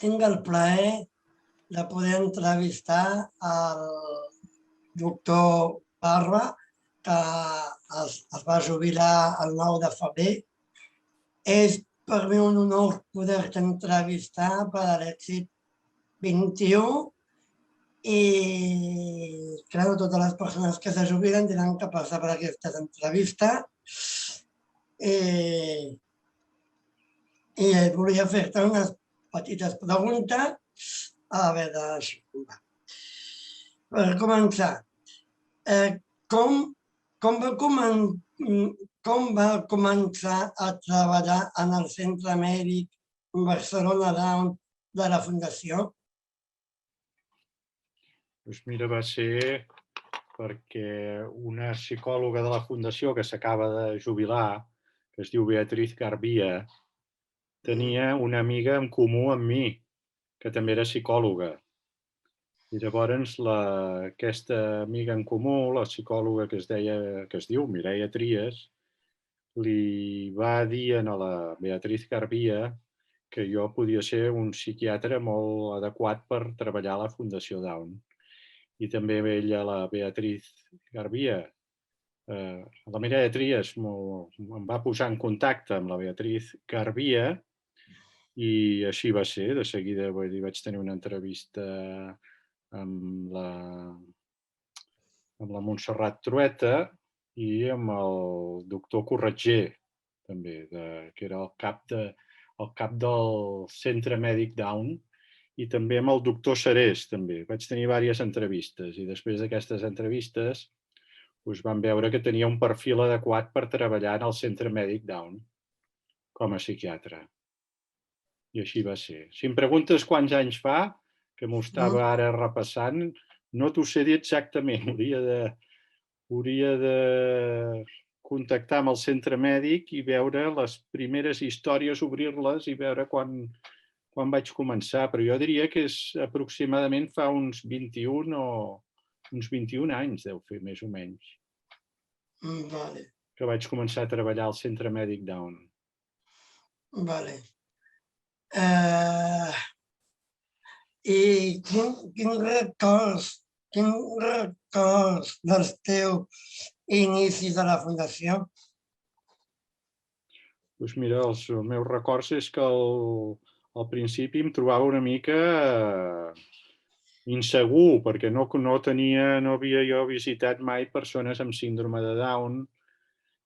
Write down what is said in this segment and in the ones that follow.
tinc el plaer de poder entrevistar el doctor Parra, que es va jubilar el 9 de febrer. És per mi un honor poder-te entrevistar per a l'èxit 21 i crec que totes les persones que se jubilen tenen que passar per aquestes entrevistes. I volia fer-te unes petites preguntes. A veure, per començar, com va començar a treballar en el Centre Mèdic Barcelona Down de la Fundació? Doncs mira, va ser perquè una psicòloga de la Fundació que s'acaba de jubilar, que es diu Beatriz Garbia, tenia una amiga en comú amb mi, que també era psicòloga. I llavors aquesta amiga en comú, la psicòloga que es diu Mireia Trias, li va dir a la Beatriz Garbia que jo podia ser un psiquiatre molt adequat per treballar a la Fundació Down. I també ella, la Beatriz Garbia, la Mireia Trias em va posar en contacte amb la Beatriz Garbia i així va ser. De seguida vaig tenir una entrevista amb la Montserrat Trueta i amb el doctor Corretger, també, que era el cap del Centre Mèdic Down, i també amb el doctor Serés, també. Vaig tenir diverses entrevistes i després d'aquestes entrevistes vam veure que tenia un perfil adequat per treballar en el Centre Mèdic Down com a psiquiatre. I així va ser. Si em preguntes quants anys fa, que m'ho estava ara repassant, no t'ho sé dir exactament. Hauria de contactar amb el centre mèdic i veure les primeres històries, obrir-les i veure quan vaig començar. Però jo diria que és aproximadament fa uns 21 anys, deu fer, més o menys. Vale. Que vaig començar a treballar al centre mèdic Down. Vale. I quins records dels teus inicis de la Fundació? Doncs mira, els meus records és que al principi em trobava una mica insegur, perquè no havia jo visitat mai persones amb síndrome de Down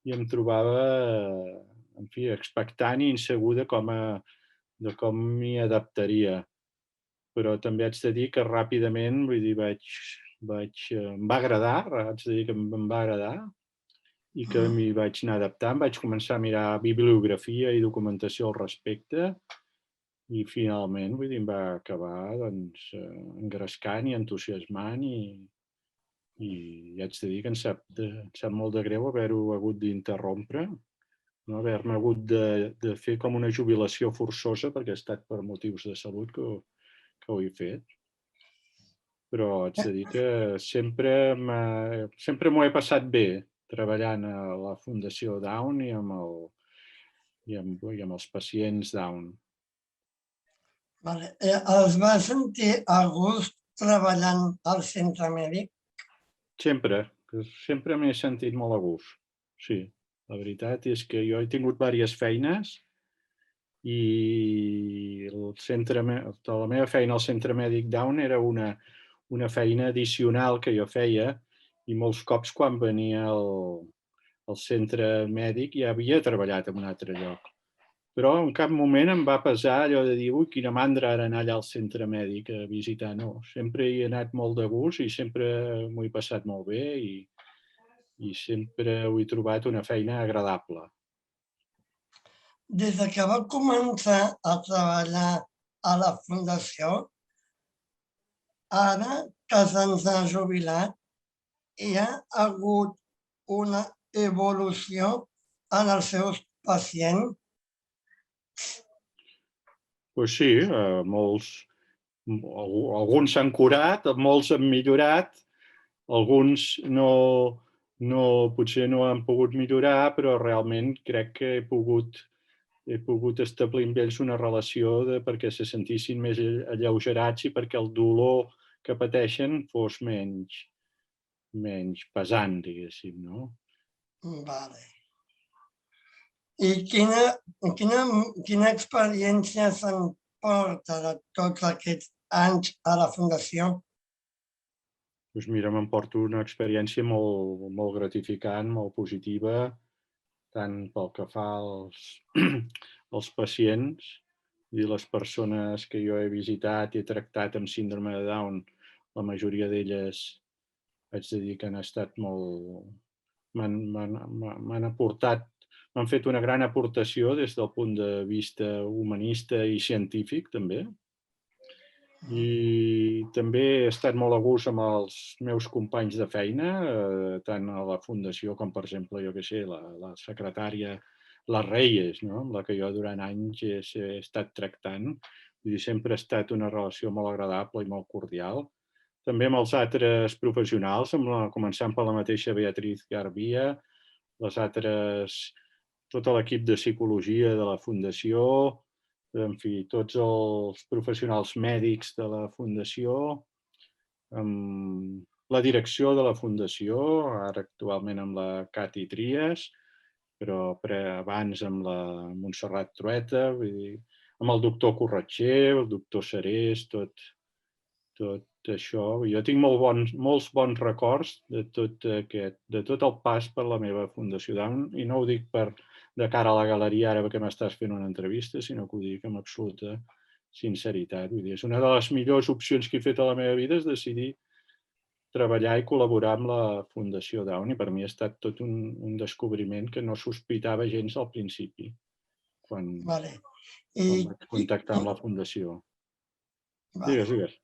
i em trobava, en fi, expectant i insegur de com m'hi adaptaria. Però també haig de dir que ràpidament, vull dir, em va agradar, haig de dir que em va agradar i que m'hi vaig anar adaptant. Vaig començar a mirar bibliografia i documentació al respecte i finalment, vull dir, em va acabar engrescant i entusiasmant i haig de dir que em sap molt de greu haver-ho hagut d'interrompre, no? Haver-me hagut de fer com una jubilació forçosa perquè ha estat per motius de salut que ho he fet. Però haig de dir que sempre m'ho he passat bé treballant a la Fundació Down i amb els pacients Down. Vale. Els vas sentir a gust treballant al centre mèdic? Sempre m'he sentit molt a gust, sí. La veritat és que jo he tingut diverses feines i la meva feina al centre mèdic Down era una feina addicional que jo feia i molts cops quan venia al centre mèdic ja havia treballat en un altre lloc. Però en cap moment em va pesar allò de dir ui, quina mandra ara anar allà al centre mèdic a visitar. No, sempre hi he anat molt de gust i sempre m'ho he passat molt bé i sempre ho he trobat una feina agradable. Des que va començar a treballar a la Fundació, ara que se'ns ha jubilat, hi ha hagut una evolució en els seus pacients? Doncs sí, alguns s'han curat, molts han millorat, alguns potser no han pogut millorar, però realment crec que he pogut he pogut establir amb ells una relació perquè se sentissin més alleugerats i perquè el dolor que pateixen fos menys pesant, diguéssim, no? Vale. I quina experiència se'n porta de tots aquests anys a la Fundació? Doncs mira, m'emporto una experiència molt gratificant, molt positiva, tant pel que fa als pacients i les persones que jo he visitat i he tractat amb síndrome de Down, la majoria d'elles haig de dir que han estat molt... m'han aportat, m'han fet una gran aportació des del punt de vista humanista i científic, també. I també he estat molt a gust amb els meus companys de feina, tant a la Fundació com, per exemple, jo què sé, la secretària, la Reyes, no? Amb la que jo durant anys he estat tractant. Vull dir, sempre ha estat una relació molt agradable i molt cordial. També amb els altres professionals, començant per la mateixa Beatriz Garbia, les altres, tot l'equip de psicologia de la Fundació, en fi, tots els professionals mèdics de la Fundació, amb la direcció de la Fundació, ara actualment amb la Cati Trias, però abans amb la Montserrat Trueta, vull dir, amb el doctor Corretger, el doctor Serés, tot això. Jo tinc molts bons records de tot el pas per la meva Fundació Down, i no ho dic de cara a la galeria ara que m'estàs fent una entrevista, sinó que ho dic amb absoluta sinceritat. Vull dir, és una de les millors opcions que he fet a la meva vida, és decidir treballar i col·laborar amb la Fundació Down, i per mi ha estat tot un descobriment que no sospitava gens al principi, quan vaig contactar amb la Fundació. Digues.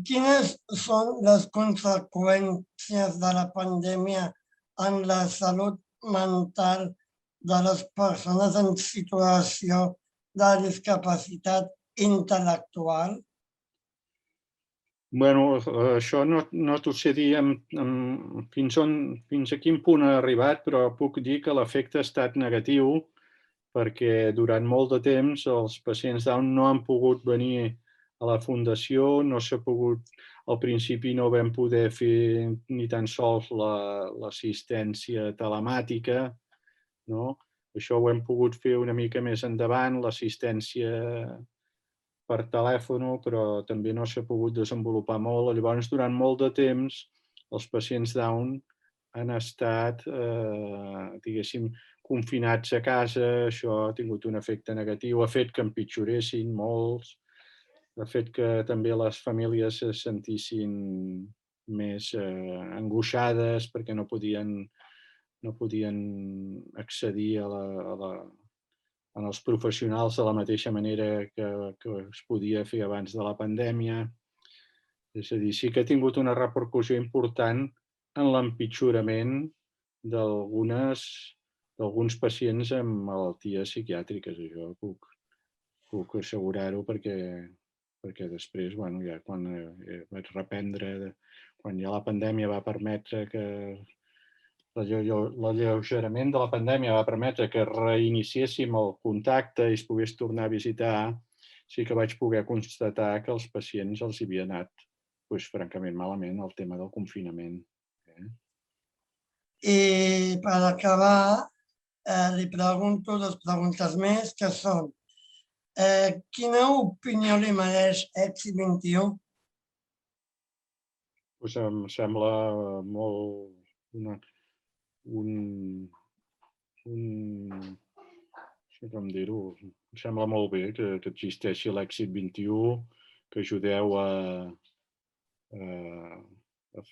Quines són les conseqüències de la pandèmia en la salut mental de les persones en situació de discapacitat intel·lectual? Bueno, això no t'ho sé dir fins a quin punt ha arribat, però puc dir que l'efecte ha estat negatiu, perquè durant molt de temps els pacients Down no han pogut venir a la Fundació, no s'ha pogut, al principi no vam poder fer ni tan sols l'assistència telemàtica, no? Això ho hem pogut fer una mica més endavant, l'assistència per telèfon, però també no s'ha pogut desenvolupar molt. Llavors, durant molt de temps, els pacients Down han estat, diguéssim, confinats a casa. Això ha tingut un efecte negatiu, ha fet que empitjoressin molts, ha fet que també les famílies se sentissin més angoixades perquè no podien accedir als professionals de la mateixa manera que es podia fer abans de la pandèmia. És a dir, sí que ha tingut una repercussió important en l'empitjorament d'alguns pacients amb malalties psiquiàtriques. Això puc assegurar-ho perquè després, bueno, ja quan vaig reprendre, quan ja la pandèmia va permetre que l'alleugerament de la pandèmia va permetre que reiniciéssim el contacte i es pogués tornar a visitar, sí que vaig poder constatar que els pacients els havia anat, francament, malament el tema del confinament. I per acabar, li pregunto 2 preguntes més, que són: quina opinió li mereix Èxit 21? Em sembla molt no sé com dir-ho, em sembla molt bé que existeixi l'Èxit 21, que ajudeu a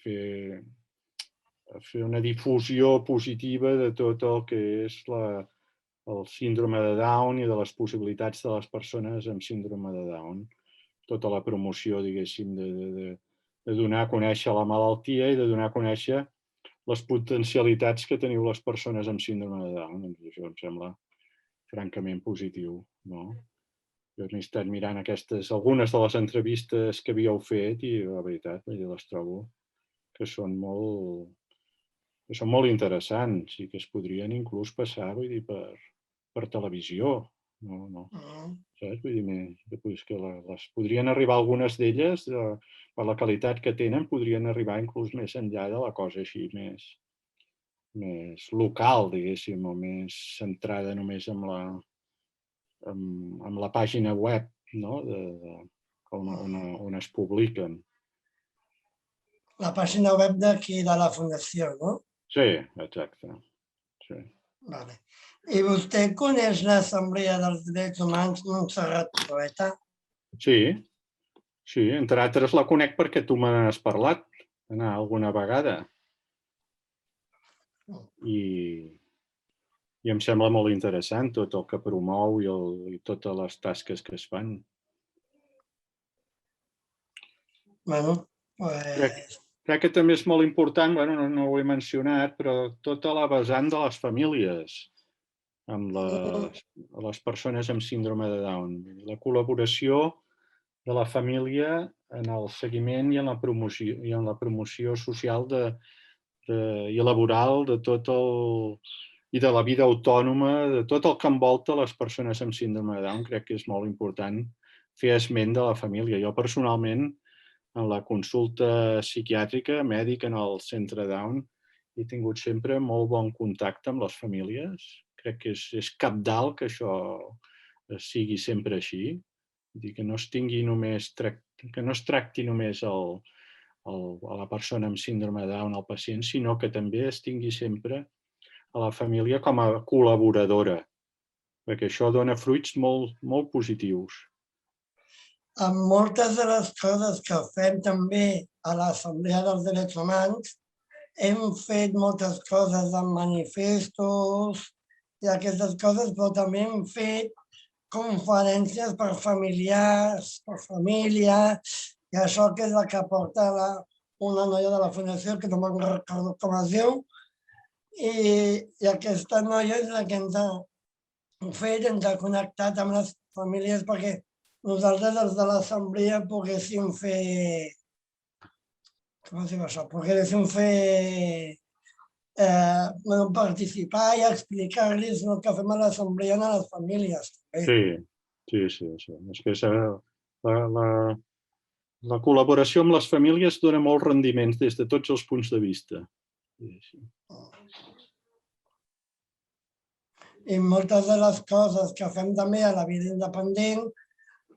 fer una difusió positiva de tot el que és el síndrome de Down i de les possibilitats de les persones amb síndrome de Down. Tota la promoció, diguéssim, de donar a conèixer la malaltia i de donar a conèixer les potencialitats que teniu les persones amb síndrome de Down. Doncs això em sembla francament positiu, no? Jo he estat mirant algunes de les entrevistes que havíeu fet i la veritat, les trobo que són molt interessants i que es podrien inclús passar, vull dir, per per televisió. No. Mm. Saps? Vull dir, que les podrien arribar algunes d'elles, per la qualitat que tenen, podrien arribar inclús més enllà de la cosa així més local, diguéssim, o més centrada només en la pàgina web, no? On es publiquen. La pàgina web d'aquí, de la Fundació, no? Sí, exacte. Sí. Vale. I vostè coneix l'Assemblea dels Drets Humans Montserrat Trueta? Sí, entre altres la conec perquè tu me n'has parlat alguna vegada. I em sembla molt interessant tot el que promou i totes les tasques que es fan. Bueno, pues... Crec que també és molt important, no ho he mencionat, però tota la vessant de les famílies amb les persones amb síndrome de Down. La col·laboració de la família en el seguiment i en la promoció social i laboral de tot i de la vida autònoma, de tot el que envolta les persones amb síndrome de Down. Crec que és molt important fer esment de la família. Jo personalment, en la consulta psiquiàtrica, mèdic en el centre Down, he tingut sempre molt bon contacte amb les famílies. Crec que és cabdal que això sigui sempre així. Que no es tracti només a la persona amb síndrome de Down, al pacient, sinó que també es tingui sempre a la família com a col·laboradora, perquè això dona fruits molt, molt positius. Amb moltes de les coses que fem també a l'Assemblea dels Drets Humans, hem fet moltes coses amb manifestos i aquestes coses, però també hem fet conferències per familiars, per família, i això que és el que porta una noia de la Fundació, que no me'n recordo com es diu, i aquesta noia és la que ens ha fet, ens ha connectat amb les famílies perquè nosaltres, els de l'Assemblea, poguéssim fer... Com es diu això? Poguéssim fer... participar i explicar-los el que fem a l'Assemblea a les famílies. Sí. És que la col·laboració amb les famílies dona molts rendiments des de tots els punts de vista. I moltes de les coses que fem també a la vida independent,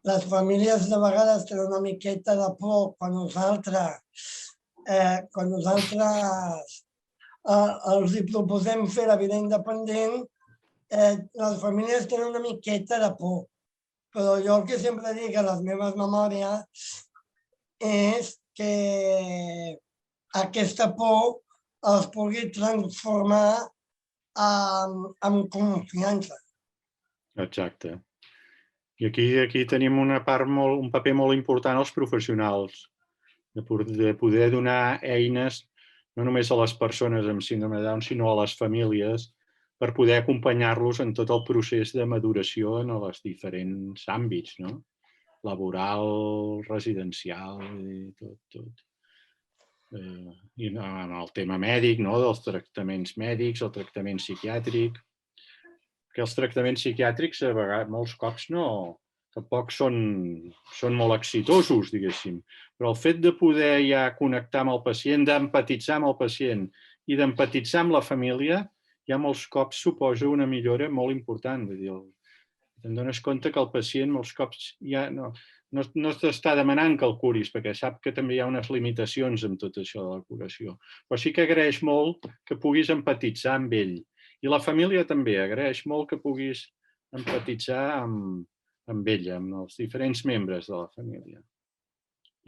les famílies de vegades tenen una miqueta de por quan nosaltres els hi proposem fer la vida independent, les famílies tenen una miqueta de por. Però jo el que sempre dic a les meves memòries és que aquesta por es pugui transformar en confiança. Exacte. I aquí tenim un paper molt important als professionals, de poder donar eines no només a les persones amb síndrome de Down, sinó a les famílies, per poder acompanyar-los en tot el procés de maduració en els diferents àmbits, no? Laboral, residencial i tot. I en el tema mèdic, no? Dels tractaments mèdics, el tractament psiquiàtric, que els tractaments psiquiàtrics a vegades, molts cops, tampoc són molt exitosos, diguéssim. Però el fet de poder ja connectar amb el pacient, d'empatitzar amb el pacient i d'empatitzar amb la família, ja molts cops suposa una millora molt important. Te'n dones compte que el pacient molts cops ja no t'està demanant que el curis, perquè sap que també hi ha unes limitacions amb tot això de la curació. Però sí que agraeix molt que puguis empatitzar amb ell. I la família també agraeix molt que puguis empatitzar amb ella, amb els diferents membres de la família.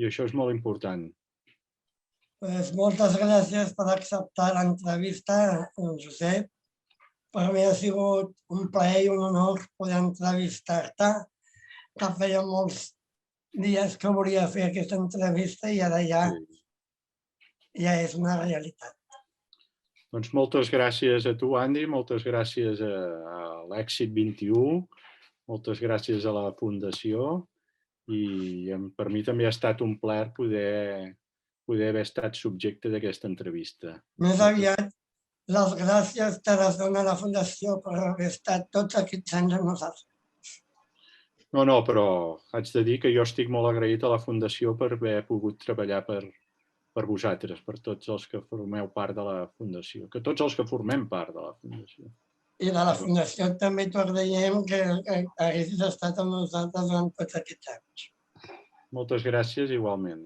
I això és molt important. Moltes gràcies per acceptar l'entrevista, Josep. Per mi ha sigut un plaer i un honor poder entrevistar-te, que feia molts dies que volia fer aquesta entrevista i ara ja és una realitat. Doncs moltes gràcies a tu, Andy, moltes gràcies a l'Èxit 21, moltes gràcies a la Fundació i per mi també ha estat un plaer poder haver estat subjecte d'aquesta entrevista. Més aviat Les gràcies te les dona la Fundació per haver estat tots aquests anys amb nosaltres. No, però haig de dir que jo estic molt agraït a la Fundació per haver pogut treballar per vosaltres, per tots els que formeu part de la Fundació, que tots els que formem part de la Fundació. I de la Fundació també t'ho agraïm que haguessis estat amb nosaltres durant tots aquests anys. Moltes gràcies igualment.